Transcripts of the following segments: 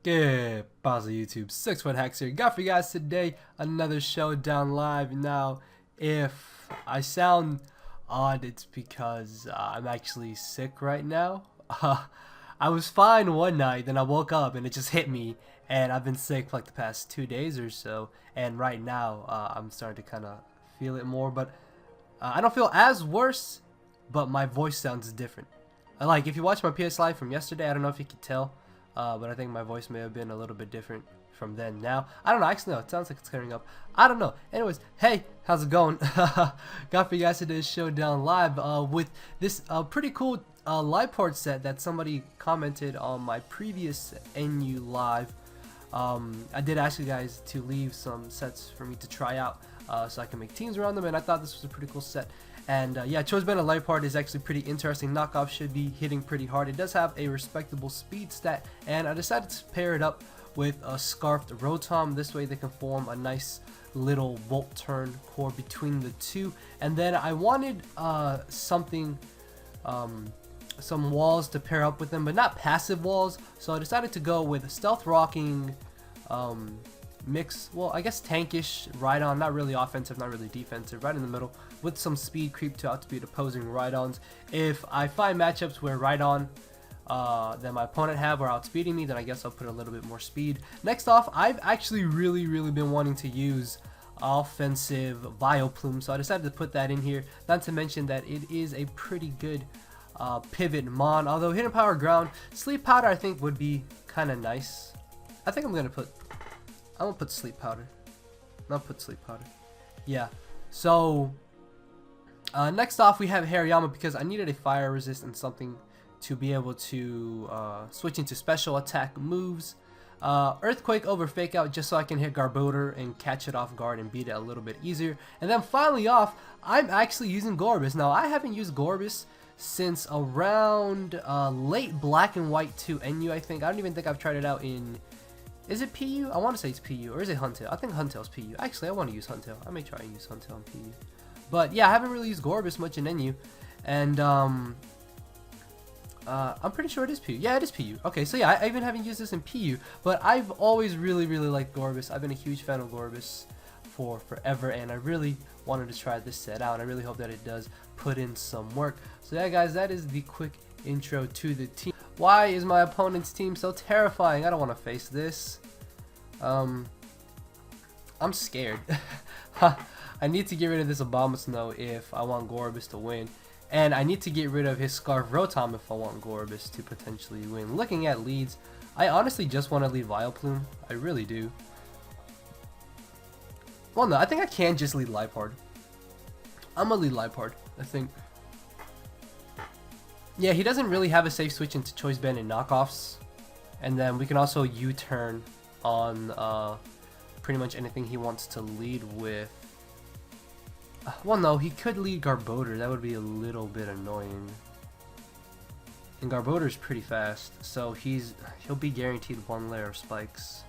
Good pause YouTube. 6-foot hacks here. Got for you guys today another Showdown live. Now, if I sound odd, it's because I'm actually sick right now. I was fine one night, then I woke up and it just hit me, and I've been sick for like the past 2 days or so. And right now, I'm starting to kind of feel it more, but I don't feel as worse, but my voice sounds different. Like if you watch my PS Live from yesterday, I don't know if you could tell. But I think my voice may have been a little bit different from then. Now, I don't know. Actually, no. It sounds like it's clearing up. I don't know. Anyways, hey, how's it going? Got for you guys today's Showdown live with this pretty cool live port set that somebody commented on my previous NU live. I did ask you guys to leave some sets for me to try out so I can make teams around them, and I thought this was a pretty cool set. And yeah, Choice Band and Light Part is actually pretty interesting. Knockoff should be hitting pretty hard. It does have a respectable speed stat, and I decided to pair it up with a Scarfed Rotom. This way they can form a nice little Volt Turn core between the two. And then I wanted something, some walls to pair up with them, but not passive walls. So I decided to go with a Stealth Rocking mix, well, I guess tankish Rhydon, not really offensive, not really defensive, right in the middle, with some speed creep to outspeed opposing Rhydons. If I find matchups where Rhydon that my opponent have are outspeeding me, then I guess I'll put a little bit more speed. Next off, I've actually really been wanting to use offensive Vileplume, so I decided to put that in here. Not to mention that it is a pretty good pivot mon, although Hidden Power Ground, Sleep Powder I think would be kind of nice. I think I'm gonna put Sleep Powder. I'll put Sleep Powder. Yeah. So next off we have Hariyama, because I needed a fire resist and something to be able to switch into special attack moves. Earthquake over Fake Out, just so I can hit Garbodor and catch it off guard and beat it a little bit easier. And then finally off, I'm actually using Gorbis. Now I haven't used Gorbis since around late Black and White 2 NU, I think. I don't even think I've tried it out in... Is it PU? I want to say it's PU, or is it Huntail? I think Huntail's PU. Actually, I want to use Huntail. I may try and use Huntail on PU. But yeah, I haven't really used Gorbis much in NU, and I'm pretty sure it is PU. Yeah, it is PU. Okay, so yeah, I even haven't used this in PU, but I've always really liked Gorbis. I've been a huge fan of Gorbis for forever, and I really wanted to try this set out, and I really hope that it does put in some work. So yeah, guys, that is the quick intro to the team. Why is my opponent's team so terrifying? I don't want to face this. I'm scared. I need to get rid of this Abomasnow if I want Gorbis to win. And I need to get rid of his Scarf Rotom if I want Gorbis to potentially win. Looking at leads, I honestly just want to lead Vileplume. I really do. Well, no, I think I can just lead Liepard. I'm going to lead Liepard, I think. Yeah, he doesn't really have a safe switch into Choice Band and knockoffs. And then we can also U-turn on pretty much anything he wants to lead with. Well, no, he could lead Garbodor. That would be a little bit annoying. And Garbodor's pretty fast, so he'll be guaranteed one layer of spikes.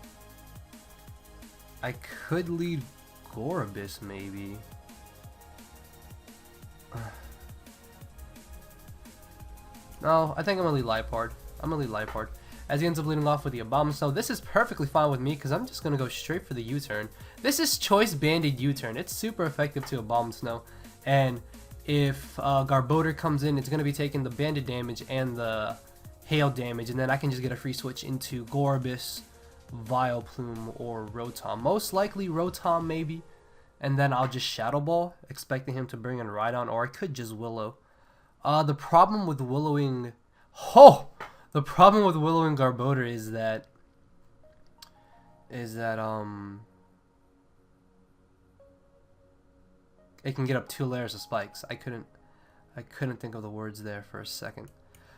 I could lead Gorbis, maybe. No, I think I'm going to lead Liepard. As he ends up leading off with the Abomasnow. This is perfectly fine with me, because I'm just going to go straight for the U-turn. This is Choice Banded U-turn. It's super effective to Abomasnow. And if Garbodor comes in, it's going to be taking the Banded damage and the Hail damage. And then I can just get a free switch into Gorbis, Vileplume, or Rotom. Most likely Rotom, maybe. And then I'll just Shadow Ball, expecting him to bring in Rhydon, or I could just Willow. The problem with willowing... The problem with willowing Garbodor is that... it can get up 2 layers of spikes. I couldn't think of the words there for a second.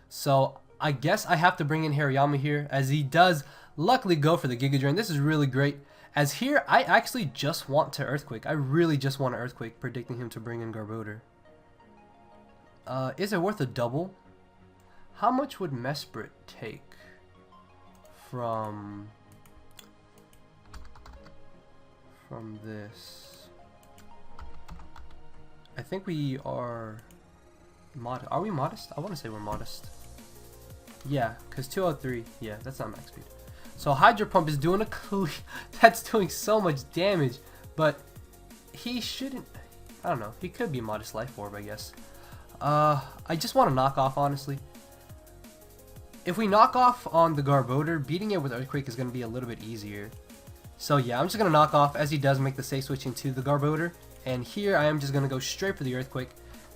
So, I guess I have to bring in Hariyama here, as he does luckily go for the Giga Drain. This is really great. As here, I actually just want to Earthquake. I really just want to Earthquake, predicting him to bring in Garbodor. Is it worth a double? How much would Mesprit take from this? I think we are modest. Are we modest? I want to say we're modest. Yeah, because 203. Yeah, that's not max speed. So Hydro Pump is doing a that's doing so much damage, but he shouldn't. I don't know. He could be Modest Life Orb, I guess. I just want to knock off, honestly. If we knock off on the Garbodor, beating it with Earthquake is going to be a little bit easier. So yeah, I'm just going to knock off as he does make the safe switch into the Garbodor. And here I am just going to go straight for the Earthquake,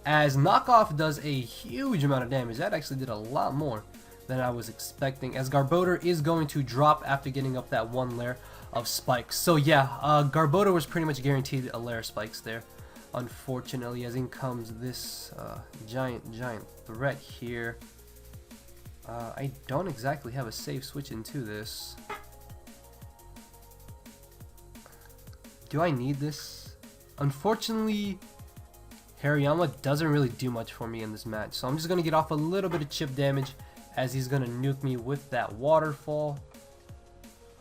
as knockoff does a huge amount of damage. That actually did a lot more than I was expecting, as Garbodor is going to drop after getting up that one layer of spikes. So yeah, Garbodor was pretty much guaranteed a layer of spikes there. Unfortunately, as in comes this giant threat here. I don't exactly have a safe switch into this. Do I need this? Unfortunately, Hariyama doesn't really do much for me in this match, so I'm just going to get off a little bit of chip damage as he's going to nuke me with that waterfall.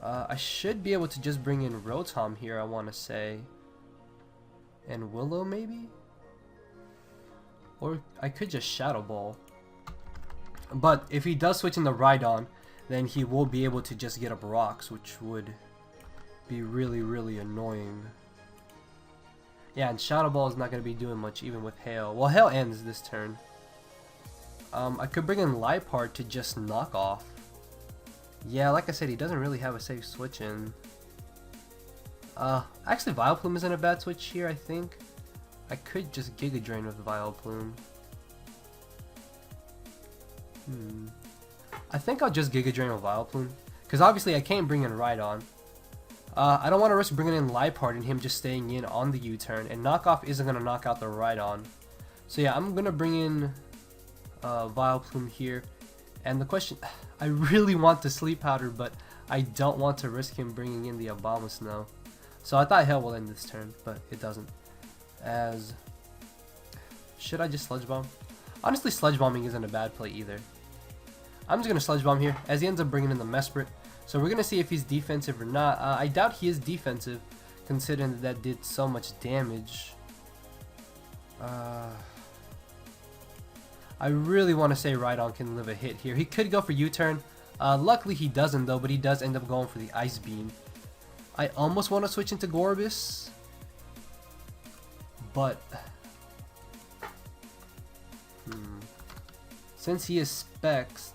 I should be able to just bring in Rotom here, I want to say. And Willow, maybe? Or I could just Shadow Ball. But if he does switch into Rhydon, then he will be able to just get up rocks, which would be really annoying. Yeah, and Shadow Ball is not going to be doing much even with Hail. Well, Hail ends this turn. I could bring in Liepard to just knock off. Yeah, like I said, he doesn't really have a safe switch in. Actually, Vileplume isn't a bad switch here, I think. I could just Giga Drain with Vileplume. I think I'll just Giga Drain with Vileplume, because obviously I can't bring in Rhydon. I don't want to risk bringing in Liepard and him just staying in on the U-turn, and knockoff isn't going to knock out the Rhydon. So yeah, I'm going to bring in Vileplume here. And the question, I really want the Sleep Powder, but I don't want to risk him bringing in the Abomasnow. So I thought Hail will end this turn, but it doesn't. As, should I just Sludge Bomb? Honestly, Sludge Bombing isn't a bad play either. I'm just going to Sludge Bomb here, as he ends up bringing in the Mesprit. So we're going to see if he's defensive or not. I doubt he is defensive, considering that did so much damage. I really want to say Rhydon can live a hit here. He could go for U-turn. Luckily he doesn't though, but he does end up going for the Ice Beam. I almost want to switch into Gorbis, but since he is Spexed,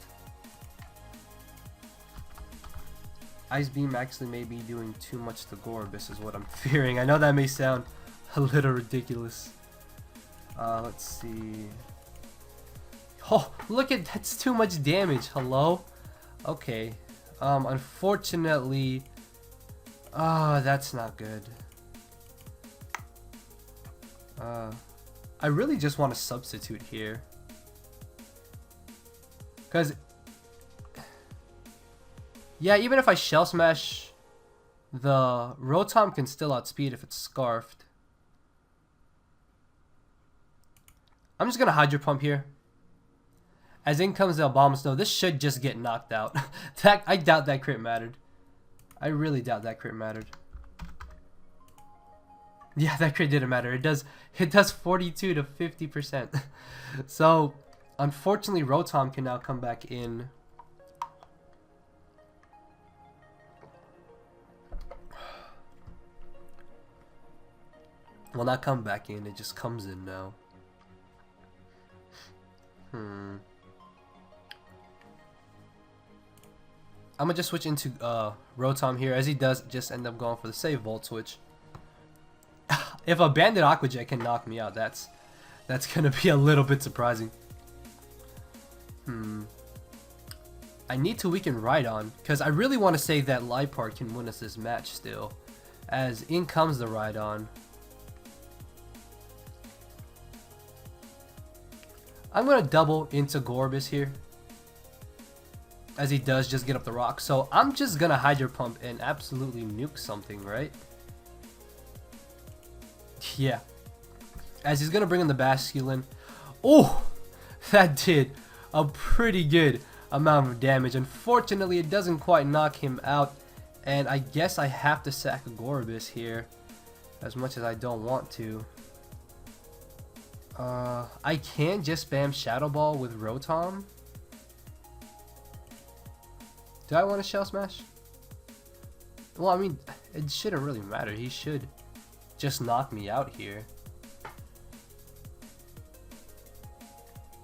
Ice Beam actually may be doing too much to Gorbis is what I'm fearing. I know that may sound a little ridiculous. Let's see. Oh, look at that's too much damage. Hello? Okay. Unfortunately, that's not good. I really just want to substitute here, because yeah, even if I Shell Smash, the Rotom can still outspeed if it's Scarfed. I'm just gonna Hydro Pump here. As in comes the Abomasnow, this should just get knocked out. I doubt that crit mattered. I really doubt that crit mattered. Yeah, that crit didn't matter. It does 42 to 50%. So, unfortunately, Rotom can now come back in. Well, not come back in, it just comes in now. I'm gonna just switch into Rotom here, as he does just end up going for the save Volt Switch. If a Banded Aqua Jet can knock me out, that's gonna be a little bit surprising. I need to weaken Rhydon, because I really want to say that Liepard can win us this match still. As in comes the Rhydon. I'm gonna double into Gorbis here, as he does just get up the rock. So I'm just gonna Hydro Pump and absolutely nuke something, right? Yeah. As he's gonna bring in the Basculin. Oh, that did a pretty good amount of damage. Unfortunately, it doesn't quite knock him out, and I guess I have to sack Gorbis here, as much as I don't want to. I can just spam Shadow Ball with Rotom. Do I want to Shell Smash? Well, I mean, it shouldn't really matter. He should just knock me out here.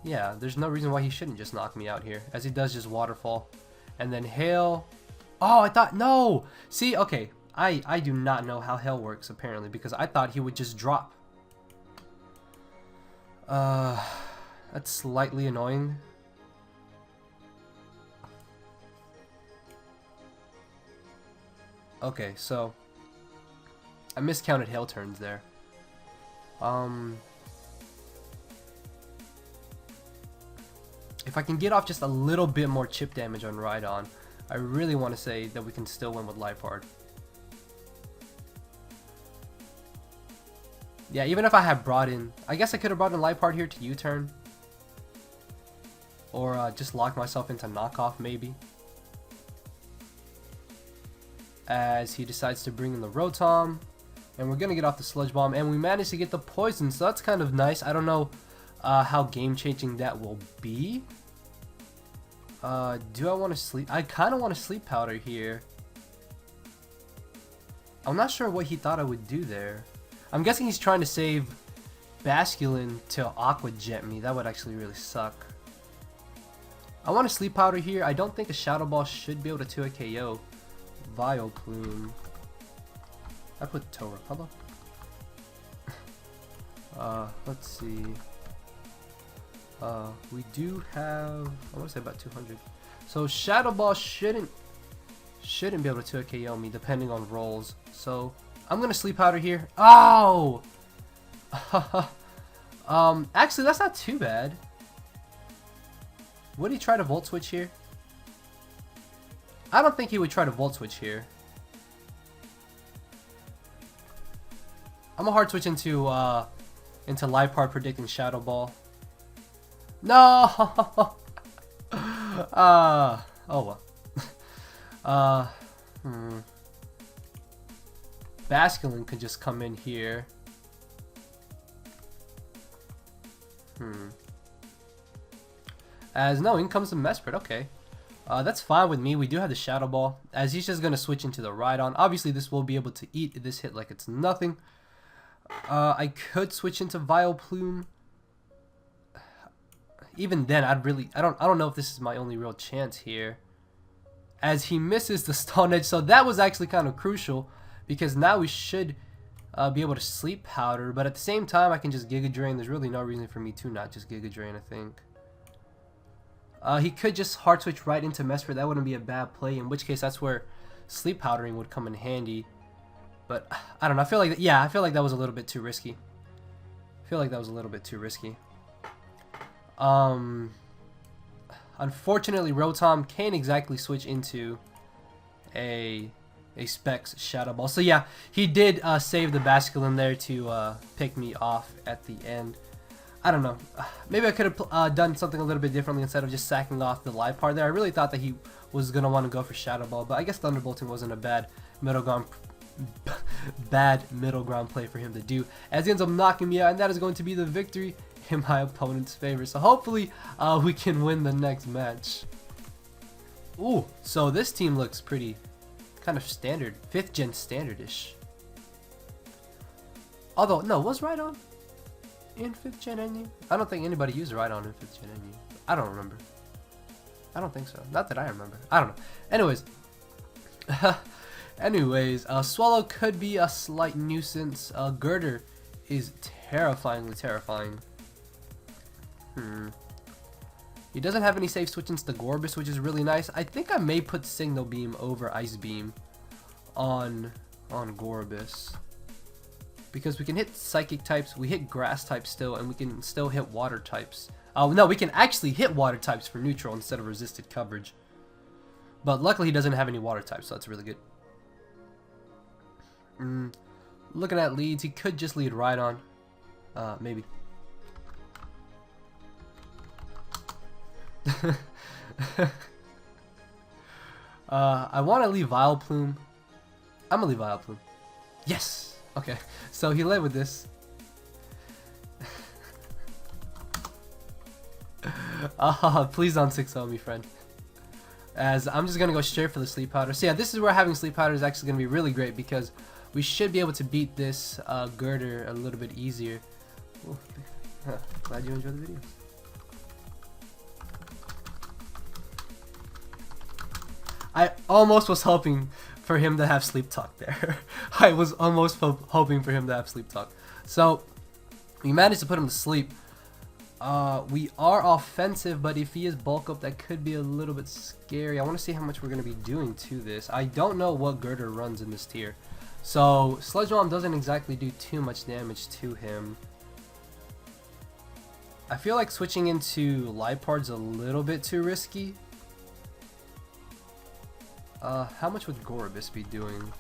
Yeah, there's no reason why he shouldn't just knock me out here, as he does just waterfall. And then hail. Oh, I thought, no! See, okay, I do not know how hail works, apparently, because I thought he would just drop. That's slightly annoying. Okay, so I miscounted hail turns there. If I can get off just a little bit more chip damage on Rhydon, I really want to say that we can still win with Liepard. Yeah, even if I had brought in, I guess I could have brought in Liepard here to U-turn. Or just lock myself into knockoff maybe. As he decides to bring in the Rotom. And we're going to get off the Sludge Bomb. And we managed to get the Poison, so that's kind of nice. I don't know how game-changing that will be. Do I want to sleep? I kind of want to Sleep Powder here. I'm not sure what he thought I would do there. I'm guessing he's trying to save Basculin to Aqua Jet me. That would actually really suck. I want to Sleep Powder here. I don't think a Shadow Ball should be able to 2-hit KO Vileplume. I put Tora. Hello. Let's see. We do have, I want to say about 200. So Shadow Ball shouldn't be able to 2-hit KO me depending on rolls. So I'm gonna Sleep Powder here. Oh! Actually that's not too bad. Would he try to Volt Switch here? I don't think he would try to Volt Switch here. I'm a hard switch into Liepard predicting Shadow Ball. No! Oh well. Basculin could just come in here. As no, in comes the Mesprit. Okay. That's fine with me. We do have the Shadow Ball. As he's just going to switch into the Rhydon. Obviously, this will be able to eat this hit like it's nothing. I could switch into Vileplume. Even then, I don't know if this is my only real chance here. As he misses the Stone Edge. So that was actually kind of crucial. Because now we should be able to Sleep Powder. But at the same time, I can just Giga Drain. There's really no reason for me to not just Giga Drain, I think. He could just hard switch right into Mesprit. That wouldn't be a bad play. In which case, that's where Sleep Powdering would come in handy. But I don't know. I feel like I feel like that was a little bit too risky. Unfortunately, Rotom can't exactly switch into a Specs Shadow Ball. So yeah, he did save the Basculin there to pick me off at the end. I don't know. Maybe I could have done something a little bit differently instead of just sacking off the Liepard there. I really thought that he was going to want to go for Shadow Ball, but I guess Thunderbolting wasn't a bad middle ground play for him to do. As he ends up knocking me out, and that is going to be the victory in my opponent's favor. So hopefully we can win the next match. Ooh, so this team looks pretty kind of standard, 5th gen standard-ish. Although, no, was Rhydon in 5th gen NU? I don't think anybody used Rhydon in 5th gen NU. I don't remember. I don't think so. Not that I remember. I don't know. Anyways, Swallow could be a slight nuisance. Girder is terrifyingly terrifying. He doesn't have any safe switch into the Gorbis, which is really nice. I think I may put Signal Beam over Ice Beam on Gorbis. Because we can hit Psychic types, we hit Grass types still, and we can still hit Water types. No, we can actually hit Water types for neutral instead of resisted coverage. But luckily he doesn't have any Water types, so that's really good. Looking at leads, he could just lead Rhydon. Maybe. I want to leave Vileplume. I'm gonna leave Vileplume. Yes! Okay, so he led with this. Please don't 6-0 me, friend. as I'm just gonna go straight for the sleep powder. So yeah, this is where having sleep powder is actually gonna be really great, because we should be able to beat this girder a little bit easier. Ooh, glad you enjoyed the video. I almost was hoping for him to have sleep talk there. I was almost hoping for him to have sleep talk. So we managed to put him to sleep. We are offensive, but if he is bulk up, that could be a little bit scary. I want to see how much we're going to be doing to this. I don't know what girder runs in this tier. So Sludge Bomb doesn't exactly do too much damage to him. I feel like switching into Lipard's a little bit too risky. How much would Gorobus be doing?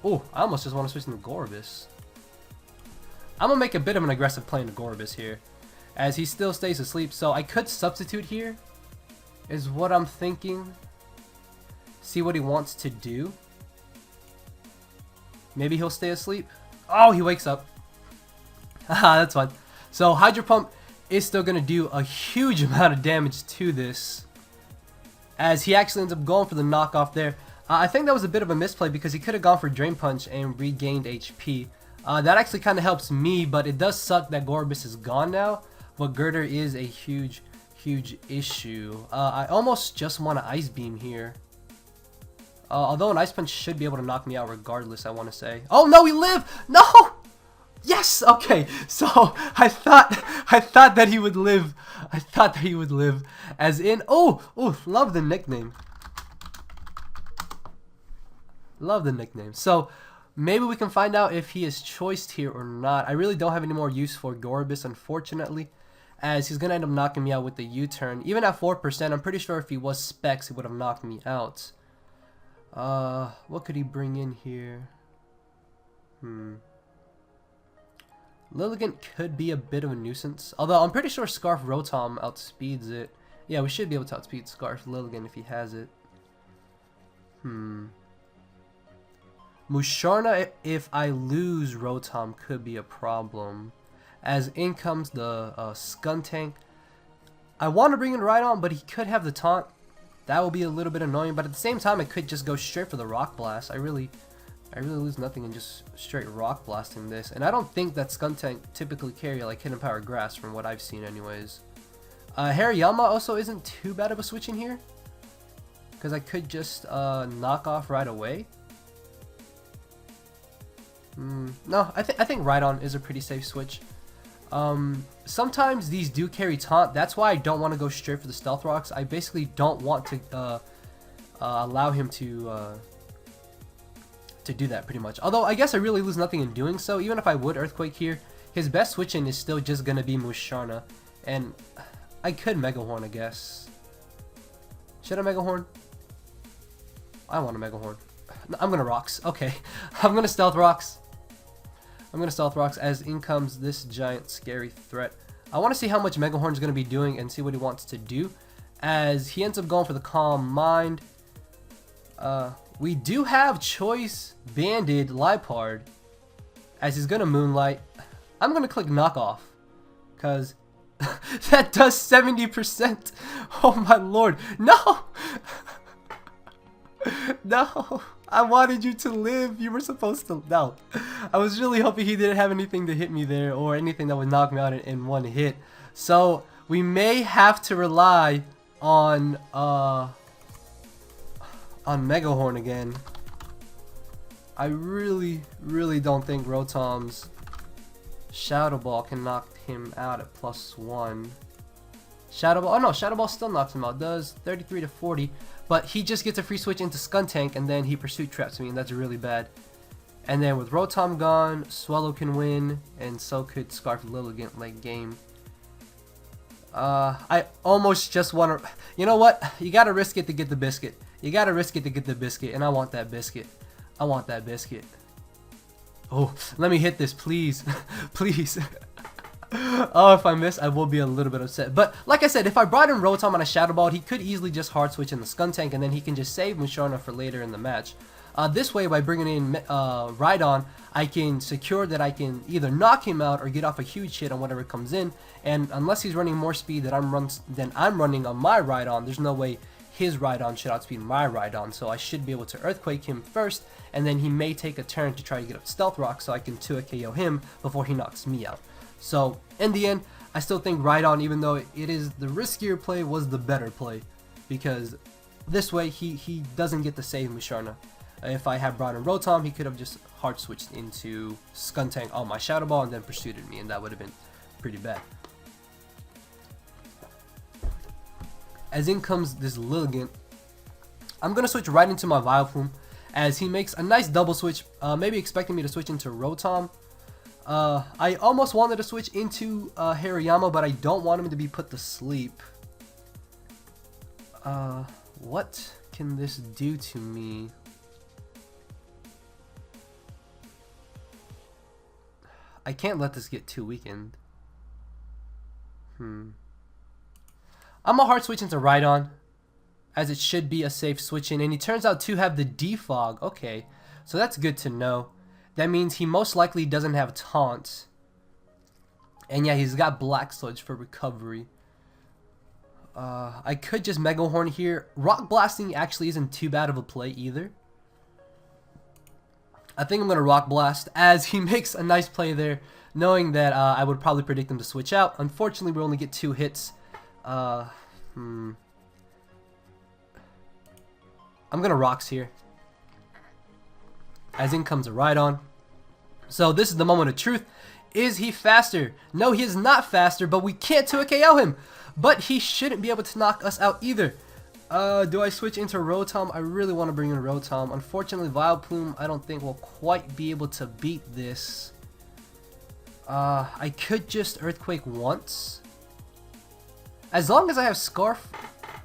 Oh, I almost just want to switch into Gorobus. I'm gonna make a bit of an aggressive play into Gorobus here, as he still stays asleep. So I could substitute here, is what I'm thinking. See what he wants to do. Maybe he'll stay asleep. Oh, he wakes up. Haha, that's fine. So Hydro Pump is still gonna do a huge amount of damage to this, as he actually ends up going for the knockoff there. I think that was a bit of a misplay, because he could have gone for Drain Punch and regained HP. That actually kind of helps me, but it does suck that Gorobus is gone now. But Girder is a huge issue. I almost just want to Ice Beam here. Although an Ice Punch should be able to knock me out regardless, I want to say. Oh no, we live! No! Yes! Okay, so I thought that he would live. I thought that he would live. As in, oh, love the nickname. Love the nickname. So maybe we can find out if he is choiced here or not. I really don't have any more use for Gorobus, unfortunately, as he's going to end up knocking me out with the U-turn. Even at 4%, I'm pretty sure if he was Specs, he would have knocked me out. What could he bring in here? Lilligant could be a bit of a nuisance. Although, I'm pretty sure Scarf Rotom outspeeds it. Yeah, we should be able to outspeed Scarf Lilligant if he has it. Musharna, if I lose Rotom, could be a problem. As in comes the Skuntank. I want to bring in Rhydon, but he could have the taunt. That will be a little bit annoying, but at the same time, I could just go straight for the Rock Blast. I really lose nothing in just straight Rock Blasting this. And I don't think that Skuntank typically carry like Hidden Power Grass, from what I've seen anyways. Hariyama also isn't too bad of a switch in here, because I could just knock off right away. No, I think Rhydon is a pretty safe switch. Sometimes these do carry taunt. That's why I don't want to go straight for the Stealth Rocks. I basically don't want to allow him to do that pretty much. Although I guess I really lose nothing in doing so. Even if I would Earthquake here, his best switch in is still just gonna be Musharna, and I could Mega Horn, I guess. Should I Mega Horn? I want to Mega Horn. No, I'm gonna Rocks. Okay, I'm gonna Stealth Rocks. I'm gonna Stealth Rocks, as in comes this giant scary threat. I want to see how much Mega Horn's gonna be doing and see what he wants to do, as he ends up going for the Calm Mind. We do have Choice Banded Lipard, as he's gonna Moonlight. I'm gonna click Knockoff, cause that does 70%. Oh my lord, no! No, I wanted you to live. You were supposed to. No, I was really hoping he didn't have anything to hit me there, or anything that would knock me out in one hit. So we may have to rely on Mega Horn again. I really don't think Rotom's Shadow Ball can knock him out at +1. Shadow Ball. Oh no, Shadow Ball still knocks him out. Does 33 to 40. But he just gets a free switch into Skuntank, and then he Pursuit Traps me, and that's really bad. And then with Rotom gone, Swallow can win, and so could Scarf Lilligant late game. I almost just want to... You know what? You gotta risk it to get the biscuit. You gotta risk it to get the biscuit, and I want that biscuit. I want that biscuit. Oh, let me hit this, please. Please. Oh, if I miss, I will be a little bit upset. But like I said, if I brought in Rotom on a Shadow Ball, he could easily just hard switch in the Skuntank, and then he can just save Musharna for later in the match. This way, by bringing in Rhydon, I can secure that I can either knock him out or get off a huge hit on whatever comes in. And unless he's running more speed than I'm running on my Rhydon, there's no way his Rhydon should outspeed my Rhydon. So I should be able to Earthquake him first, and then he may take a turn to try to get up Stealth Rock so I can 2 KO him before he knocks me out. So in the end, I still think Rhydon, even though it is the riskier play, was the better play, because this way he doesn't get to save Musharna. If I had brought in Rotom, he could have just hard switched into Skuntank on my Shadow Ball and then pursued me, and that would have been pretty bad. As in comes this Lilligant, I'm going to switch right into my Vileplume, as he makes a nice double switch, maybe expecting me to switch into Rotom. I almost wanted to switch into Hariyama, but I don't want him to be put to sleep. What can this do to me? I can't let this get too weakened. I'm a hard switch into Rhydon, as it should be a safe switch in, and he turns out to have the Defog. Okay, so that's good to know. That means he most likely doesn't have Taunt. And yeah, he's got Black Sludge for recovery. I could just Mega Horn here. Rock Blasting actually isn't too bad of a play either. I think I'm going to Rock Blast, as he makes a nice play there, knowing that I would probably predict him to switch out. Unfortunately, we only get 2 hits. I'm going to Rocks here. As in comes a Rhydon. So this is the moment of truth. Is he faster? No, he is not faster, but we can't 2-KO him. But he shouldn't be able to knock us out either. Do I switch into Rotom? I really want to bring in Rotom. Unfortunately, Vileplume, I don't think will quite be able to beat this. I could just Earthquake once. As long as I have Scarf,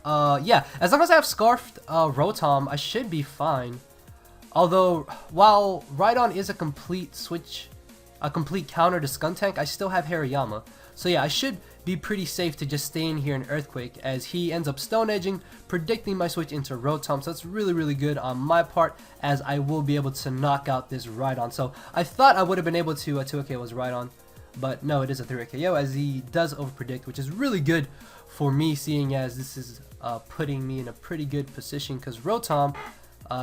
yeah, as long as I have Scarfed Rotom, I should be fine. Although, while Rhydon is a complete switch, a complete counter to Skuntank, I still have Hariyama. So yeah, I should be pretty safe to just stay in here in Earthquake, as he ends up Stone Edging, predicting my switch into Rotom. So that's really, really good on my part, as I will be able to knock out this Rhydon. So I thought I would have been able to 2-KO his Rhydon, but no, it is a 3-KO, as he does overpredict, which is really good for me, seeing as this is putting me in a pretty good position, because Rotom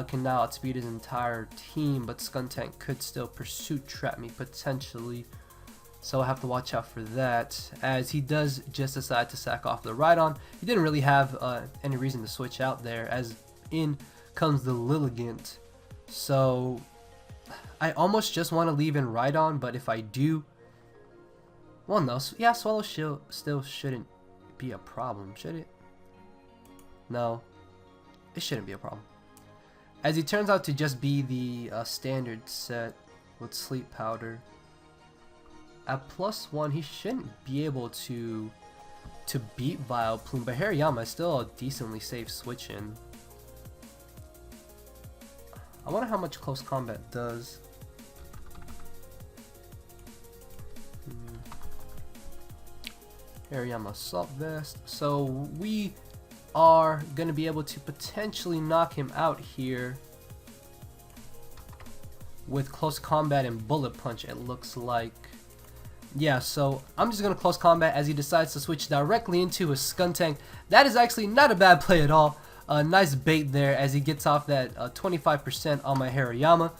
can now outspeed his entire team, but Skuntank could still Pursuit Trap me potentially. So I have to watch out for that, as he does just decide to sack off the Rhydon. He didn't really have any reason to switch out there, as in comes the Lilligant. So I almost just want to leave in Rhydon, but if I do, well, no, yeah, Swallow Shield still shouldn't be a problem, should it? No, it shouldn't be a problem, as he turns out to just be the standard set with Sleep Powder. At +1, he shouldn't be able to beat Vileplume, but Hariyama is still a decently safe switch in. I wonder how much Close Combat does. Hariyama Assault Vest. So we are going to be able to potentially knock him out here with Close Combat and Bullet Punch, it looks like. Yeah, so I'm just going to Close Combat, as he decides to switch directly into a Skuntank. That is actually not a bad play at all. Nice bait there, as he gets off that 25% on my Hariyama.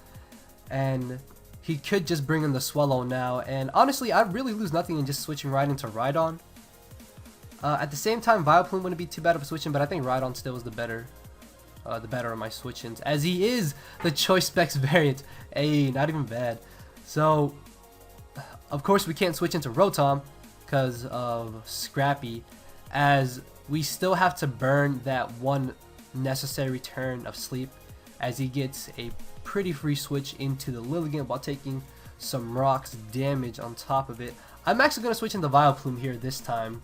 And he could just bring in the Swallow now. And honestly, I really lose nothing in just switching right into Rhydon. At the same time, Vileplume wouldn't be too bad of a switch-in, but I think Rhydon still is the better of my switch-ins, as he is the Choice Specs variant. Hey, not even bad. So, of course, we can't switch into Rotom because of Scrappy, as we still have to burn that one necessary turn of sleep, as he gets a pretty free switch into the Lilligant while taking some rocks damage on top of it. I'm actually going to switch into Vileplume here this time,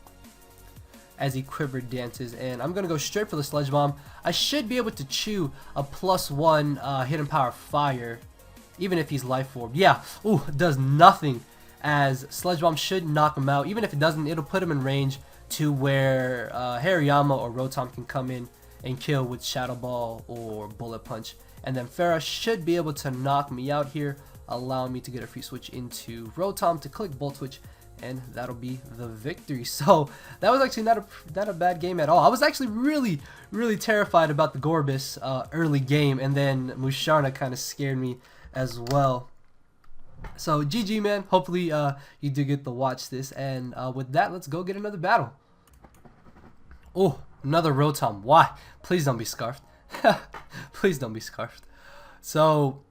as he Quiver Dances, and I'm going to go straight for the Sludge Bomb. I should be able to chew a +1 Hidden Power Fire, even if he's Life Orb. Yeah, ooh, it does nothing, as Sludge Bomb should knock him out. Even if it doesn't, it'll put him in range to where Hariyama or Rotom can come in and kill with Shadow Ball or Bullet Punch. And then Pharah should be able to knock me out here, allow me to get a free switch into Rotom to click Volt Switch, and that'll be the victory. So that was actually not a bad game at all. I was actually really terrified about the Gorbis early game, and then Musharna kind of scared me as well. So GG, man. Hopefully you do get to watch this, and with that, let's go get another battle. Oh, another Rotom. Why? Please don't be Scarfed. Please don't be Scarfed. So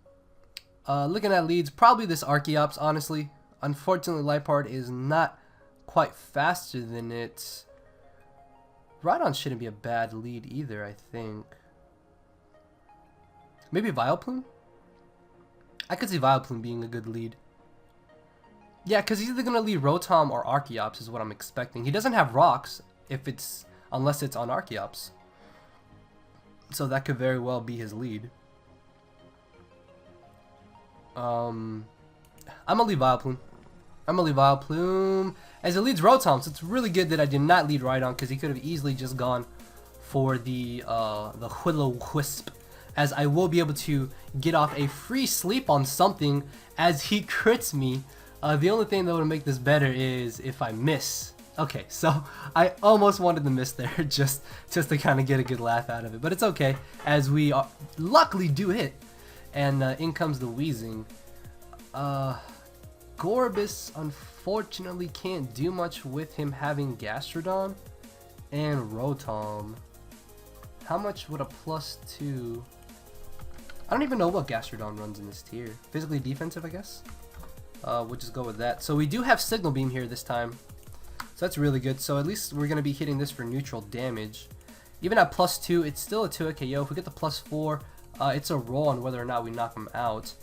looking at leads, probably this Archeops, honestly. Unfortunately, Liepard is not quite faster than it. Rhydon shouldn't be a bad lead either, I think. Maybe Vileplume? I could see Vileplume being a good lead. Yeah, because he's either going to lead Rotom or Archeops is what I'm expecting. He doesn't have rocks unless it's on Archeops. So that could very well be his lead. I'm going to lead Vileplume. As it leads Rotom, so it's really good that I did not lead Rhydon, because he could have easily just gone for the Will-O-Wisp, as I will be able to get off a free sleep on something as he crits me. The only thing that would make this better is if I miss. Okay, so I almost wanted to miss there just to kind of get a good laugh out of it, but it's okay, as we luckily do hit, and in comes the Weezing. Gorbis unfortunately can't do much with him having Gastrodon and Rotom. How much would a +2? I don't even know what Gastrodon runs in this tier. Physically defensive, I guess. We'll just go with that. So we do have Signal Beam here this time, so that's really good. So at least we're going to be hitting this for neutral damage. Even at +2, it's still a 2-hit KO. If we get the +4, it's a roll on whether or not we knock him out.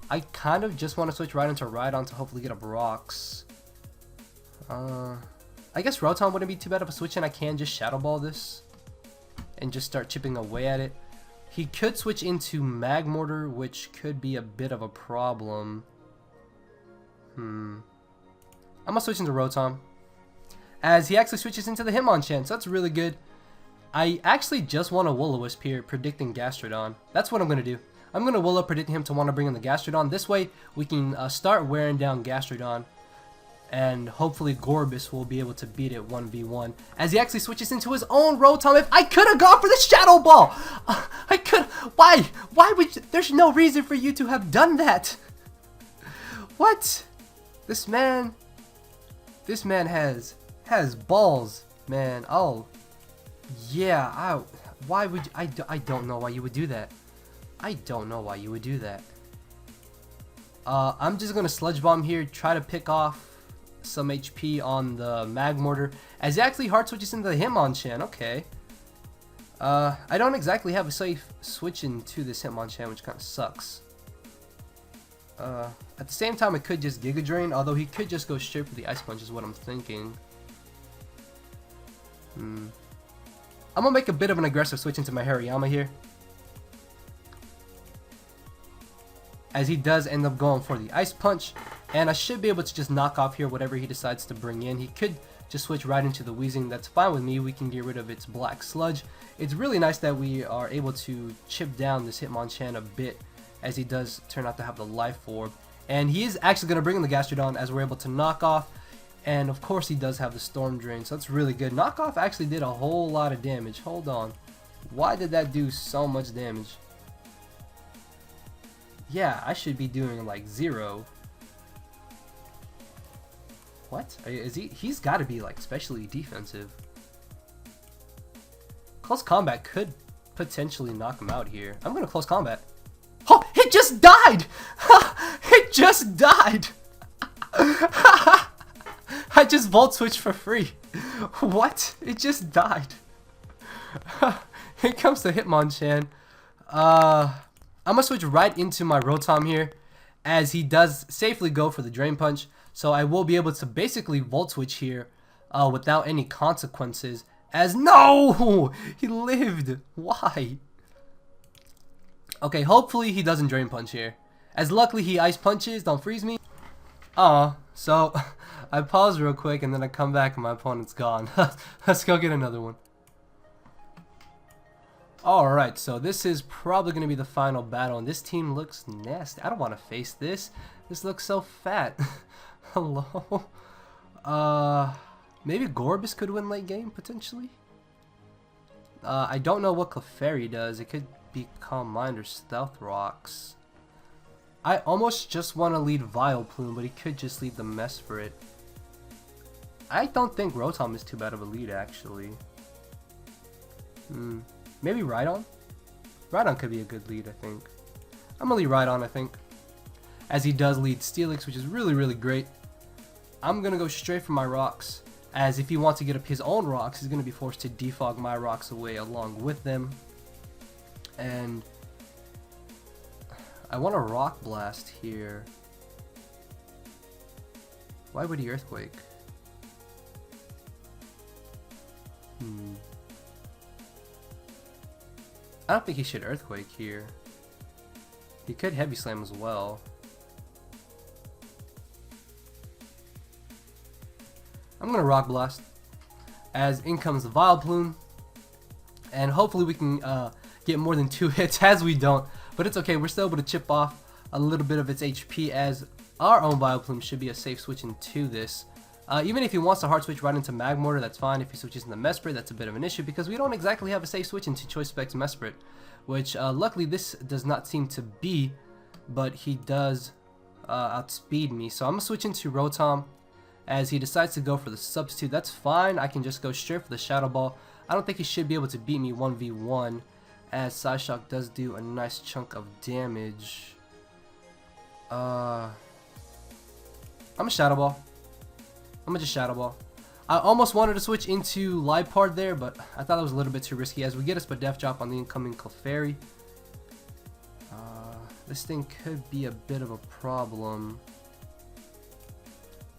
I kind of just want to switch right into Rhydon to hopefully get up rocks. I guess Rotom wouldn't be too bad of a switch, and I can just Shadow Ball this and just start chipping away at it. He could switch into Magmortar, which could be a bit of a problem. I'm gonna switch into Rotom, as he actually switches into the Hitmonchan, so that's really good. I actually just want a Will-O-Wisp here, predicting Gastrodon. That's what I'm gonna do. I'm going to Willow, predicting him to want to bring in the Gastrodon. This way, we can start wearing down Gastrodon, and hopefully Gorbis will be able to beat it 1v1, as he actually switches into his own Rotom. If I could have gone for the Shadow Ball! I could. Why? Why would you? There's no reason for you to have done that. What? This man has balls, man. Oh, yeah. Why would you, I don't know why you would do that. I don't know why you would do that. I'm just gonna Sludge Bomb here, try to pick off some HP on the Magmortar, as he actually hard switches into the Hitmonchan. Okay. I don't exactly have a safe switch into this Hitmonchan, which kind of sucks. At the same time, I could just Giga Drain, although he could just go straight for the Ice Punch is what I'm thinking. I'm gonna make a bit of an aggressive switch into my Hariyama here, as he does end up going for the Ice Punch, and I should be able to just knock off here whatever he decides to bring in. He could just switch right into the Weezing. That's fine with me. We can get rid of its Black Sludge. It's really nice that we are able to chip down this Hitmonchan a bit, as he does turn out to have the Life Orb. And he is actually going to bring in the Gastrodon, as we're able to knock off. And of course he does have the Storm Drain, so that's really good. Knockoff actually did a whole lot of damage. Hold on. Why did that do so much damage? Yeah, I should be doing like 0. What? Is he? He's got to be like specially defensive. Close Combat could potentially knock him out here. I'm going to Close Combat. Oh, it just died! It just died! I just Volt Switched for free. What? It just died. Here comes the Hitmonchan. I'm going to switch right into my Rotom here, as he does safely go for the Drain Punch. So I will be able to basically Volt Switch here without any consequences. As no! He lived. Why? Okay, hopefully he doesn't Drain Punch here, as luckily he Ice Punches. Don't freeze me. So I pause real quick and then I come back and my opponent's gone. Let's go get another one. Alright, so this is probably going to be the final battle, and this team looks nasty. I don't want to face this. This looks so fat. Hello? Maybe Gorbis could win late game, potentially? I don't know what Clefairy does. It could be Calm Mind or Stealth Rocks. I almost just want to lead Vileplume, but he could just lead the Mesprit. I don't think Rotom is too bad of a lead, actually. Maybe Rhydon? Rhydon could be a good lead, I think. I'm gonna lead Rhydon, I think. As he does lead Steelix, which is really, really great. I'm gonna go straight for my rocks. As if he wants to get up his own rocks, he's gonna be forced to defog my rocks away along with them. And I want a Rock Blast here. Why would he Earthquake? I don't think he should Earthquake here. He could Heavy Slam as well. I'm gonna Rock Blast. As in comes the Vileplume. And hopefully we can get more than 2 hits, as we don't. But it's okay, we're still able to chip off a little bit of its HP, as our own Vileplume should be a safe switch into this. Even if he wants to hard switch right into Magmortar, that's fine. If he switches into Mesprit, that's a bit of an issue, because we don't exactly have a safe switch into Choice Specs Mesprit, which luckily this does not seem to be, but he does outspeed me. So I'm going to switch into Rotom, as he decides to go for the substitute. That's fine, I can just go straight for the Shadow Ball. I don't think he should be able to beat me 1v1, as Psyshock does do a nice chunk of damage. I'm a Shadow Ball. I'm gonna just Shadow Ball. I almost wanted to switch into Liepard there, but I thought that was a little bit too risky, as we get a Spadef drop on the incoming Clefairy. This thing could be a bit of a problem.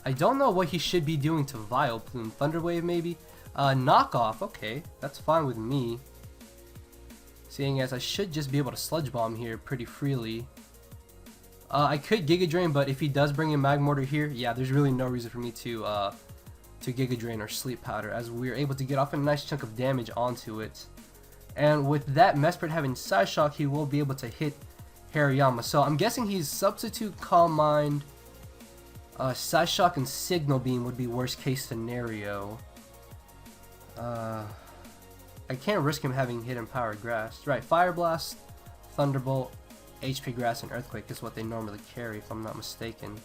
I don't know what he should be doing to Vileplume. Thunder Wave maybe? Knockoff, okay, that's fine with me. Seeing as I should just be able to Sludge Bomb here pretty freely. I could Giga Drain, but if he does bring in Magmortar here, yeah, there's really no reason for me to Giga Drain or Sleep Powder, as we're able to get off a nice chunk of damage onto it. And with that Mesprit having Psyshock, he will be able to hit Hariyama. So I'm guessing he's Substitute, Calm Mind, Psyshock, and Signal Beam would be worst case scenario. I can't risk him having Hidden Power Grass. Right, Fire Blast, Thunderbolt, HP Grass, and Earthquake is what they normally carry, if I'm not mistaken.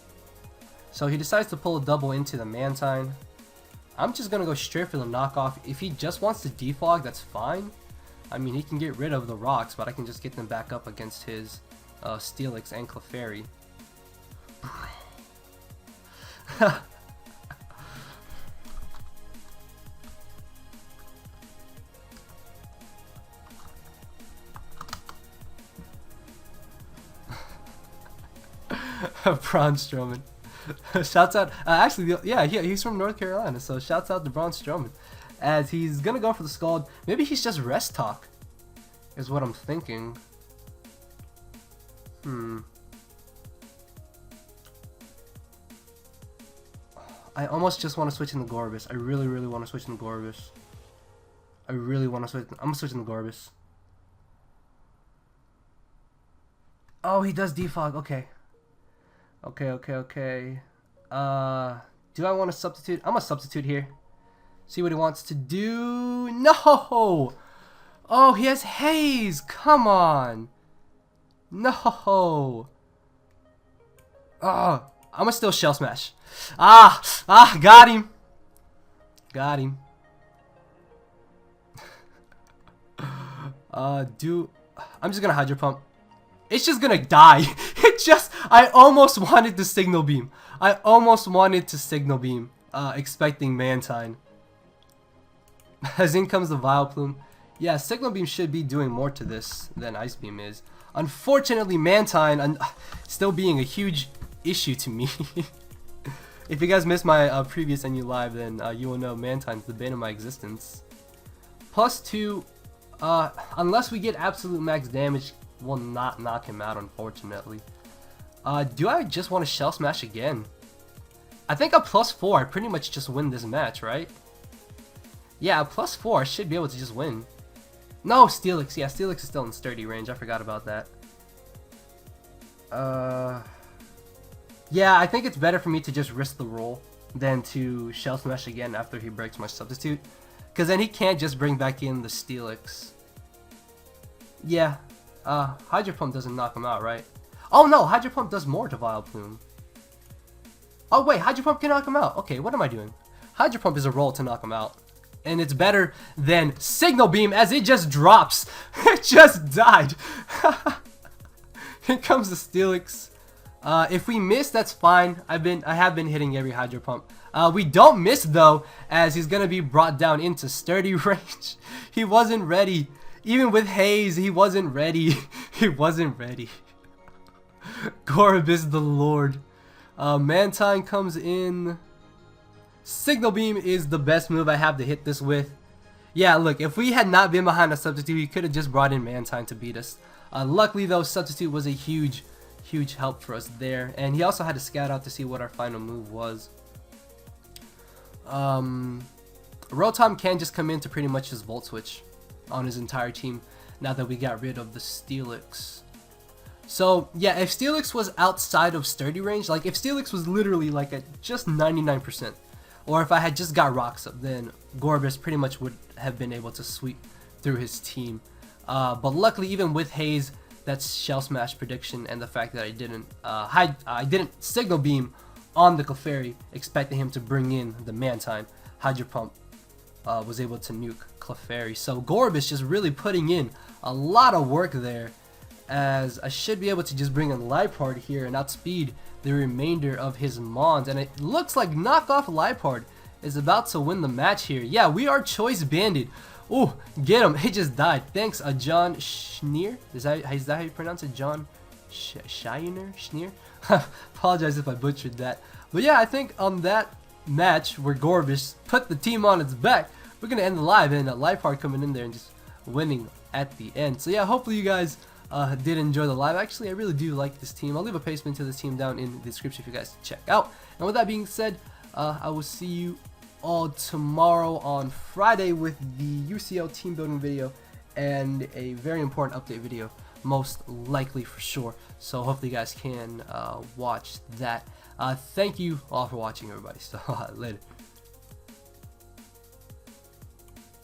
So he decides to pull a double into the Mantine. I'm just going to go straight for the knockoff. If he just wants to defog, that's fine. I mean, he can get rid of the rocks, but I can just get them back up against his Steelix and Clefairy. Braun Strowman. Shouts out. Actually, yeah, he's from North Carolina, so shouts out to Braun Strowman. As he's gonna go for the Scald. Maybe he's just Rest Talk, is what I'm thinking. I almost just want to switch into Gorbis. I really, really want to switch into Gorbis. I really want to switch. I'm gonna switch into Gorbis. Oh, he does defog. Okay. Okay. Do I want to substitute? I'm gonna substitute here. See what he wants to do. No! Oh, he has Haze. Come on. No. Oh, I'm gonna still Shell Smash. Got him. I'm just gonna Hydro Pump. It's just gonna die. I almost wanted to Signal Beam. Expecting Mantine. As in comes the Vileplume. Yeah, Signal Beam should be doing more to this than Ice Beam is. Unfortunately, Mantine still being a huge issue to me. If you guys missed my previous NU Live, then you will know Mantine's the bane of my existence. +2, unless we get absolute max damage, will not knock him out, unfortunately. Do I just want to Shell Smash again? I think a +4, I pretty much just win this match, right? Yeah, a +4, I should be able to just win. No, Steelix. Yeah, Steelix is still in sturdy range. I forgot about that. Yeah, I think it's better for me to just risk the roll than to Shell Smash again after he breaks my substitute. Because then he can't just bring back in the Steelix. Yeah. Hydro Pump doesn't knock him out, right? Oh no, Hydro Pump does more to Vileplume. Oh wait, Hydro Pump can knock him out. Okay, what am I doing? Hydro Pump is a roll to knock him out. And it's better than Signal Beam as it just drops. It just died. Here comes the Steelix. If we miss, that's fine. I have been hitting every Hydro Pump. We don't miss though, as he's gonna be brought down into sturdy range. He wasn't ready. Even with Haze, he wasn't ready. He wasn't ready. Gorobis the Lord. Mantine comes in. Signal Beam is the best move I have to hit this with. Yeah, look, if we had not been behind a substitute, he could have just brought in Mantine to beat us. Luckily though, substitute was a huge help for us there. And he also had to scout out to see what our final move was. Rotom can just come in to pretty much just Volt Switch on his entire team now that we got rid of the Steelix. So yeah, if Steelix was outside of sturdy range, like if Steelix was literally like at just 99%, or if I had just got rocks up, then Gorobis pretty much would have been able to sweep through his team. But luckily, even with Haze, that's Shell Smash prediction, and the fact that I didn't Signal Beam on the Clefairy, expecting him to bring in the Mantine, Hydro Pump was able to nuke Clefairy. So Gorobis just really putting in a lot of work there, as I should be able to just bring in Liepard here and outspeed the remainder of his Mons. And it looks like knockoff Liepard is about to win the match here. Yeah, we are Choice Banded. Ooh, get him. He just died. Thanks, John Schneer. Is that how you pronounce it? John Schneer? Apologize if I butchered that. But yeah, I think on that match where Gorobis put the team on its back, we're going to end the live, and Liepard coming in there and just winning at the end. So yeah, hopefully you guys did enjoy the live. Actually, I really do like this team. I'll leave a placement to this team down in the description for you guys to check out. And with that being said, I will see you all tomorrow on Friday with the UCL team building video and a very important update video, most likely for sure. So hopefully you guys can watch that. Thank you all for watching, everybody. So later.